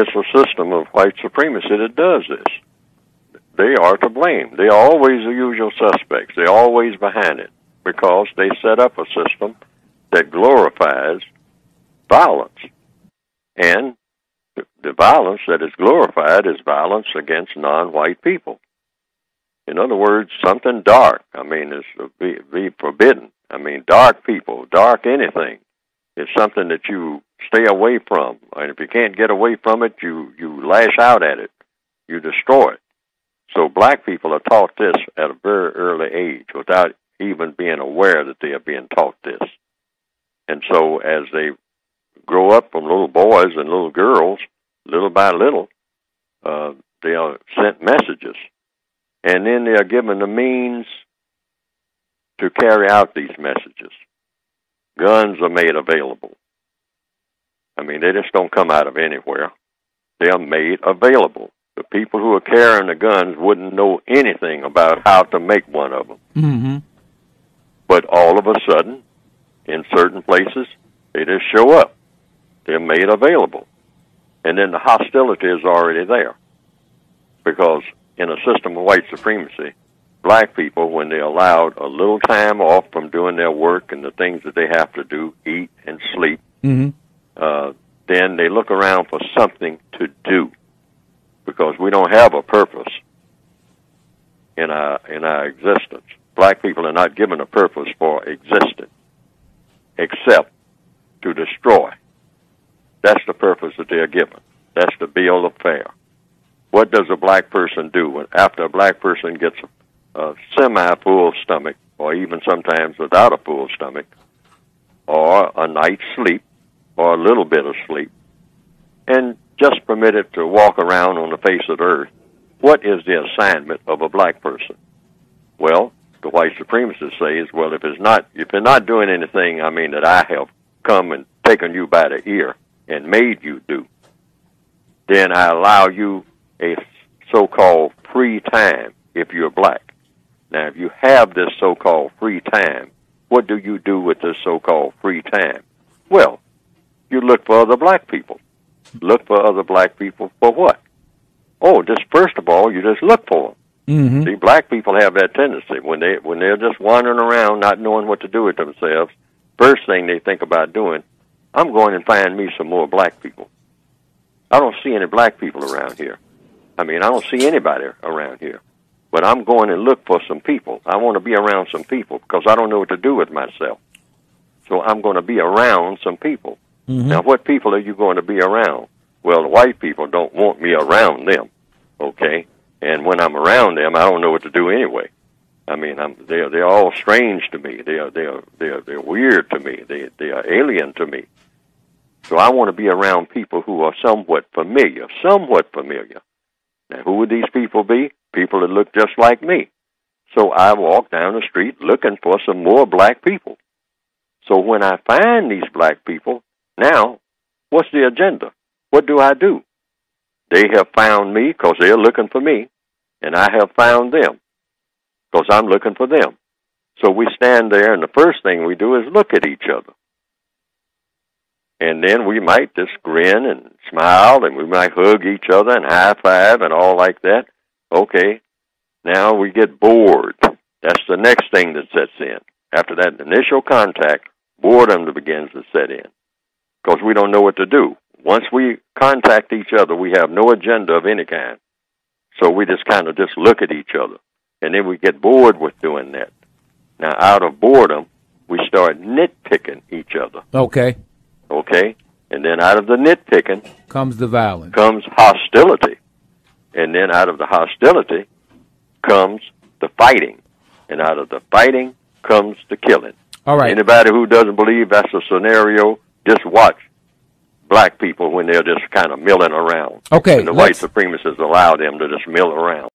it's a system of white supremacy that does this. They are to blame. They are always the usual suspects. They're always behind it because they set up a system that glorifies violence. And the violence that is glorified is violence against non-white people. In other words, something dark, is be forbidden. Dark people, dark anything, is something that you stay away from. And if you can't get away from it, you lash out at it. You destroy it. So black people are taught this at a very early age without even being aware that they are being taught this. And so as they grow up from little boys and little girls, little by little, they are sent messages. And then they are given the means to carry out these messages. Guns are made available. They just don't come out of anywhere. They are made available. The people who are carrying the guns wouldn't know anything about how to make one of them. Mm-hmm. But all of a sudden, in certain places, they just show up. They're made available. And then the hostility is already there. Because in a system of white supremacy, black people, when they're allowed a little time off from doing their work and the things that they have to do, eat and sleep, mm-hmm. Then they look around for something to do. Because we don't have a purpose in our existence. Black people are not given a purpose for existing, except to destroy. That's the purpose that they are given. That's the bill of fare. What does a black person do after a black person gets a semi-full stomach, or even sometimes without a full stomach, or a night's sleep, or a little bit of sleep, and just permitted to walk around on the face of the earth? What is the assignment of a black person? Well, the white supremacists say well, if you're not doing anything, that I have come and taken you by the ear and made you do, then I allow you a so-called free time if you're black. Now, if you have this so-called free time, what do you do with this so-called free time? Well, you look for other black people. Look for other black people for what? Oh, just first of all, you just look for them. Mm-hmm. See, black people have that tendency. When they're just wandering around not knowing what to do with themselves, first thing they think about doing, I'm going and find me some more black people. I don't see any black people around here. I don't see anybody around here. But I'm going and look for some people. I want to be around some people because I don't know what to do with myself. So I'm going to be around some people. Mm-hmm. Now, what people are you going to be around? Well, the white people don't want me around them, okay? And when I'm around them, I don't know what to do anyway. They're all strange to me. They're weird to me. They are alien to me. So I want to be around people who are somewhat familiar. Now, who would these people be? People that look just like me. So I walk down the street looking for some more black people. So when I find these black people, now, what's the agenda? What do I do? They have found me because they're looking for me, and I have found them because I'm looking for them. So we stand there, and the first thing we do is look at each other. And then we might just grin and smile, and we might hug each other and high-five and all like that. Okay, now we get bored. That's the next thing that sets in. After that initial contact, boredom begins to set in because we don't know what to do. Once we contact each other, we have no agenda of any kind. So we just kind of just look at each other. And then we get bored with doing that. Now, out of boredom, we start nitpicking each other. Okay. And then out of the nitpicking comes the violence. Comes hostility. And then out of the hostility comes the fighting. And out of the fighting comes the killing. All right. Anybody who doesn't believe that's a scenario, just watch black people when they're just kind of milling around. Okay. And the white supremacists allow them to just mill around.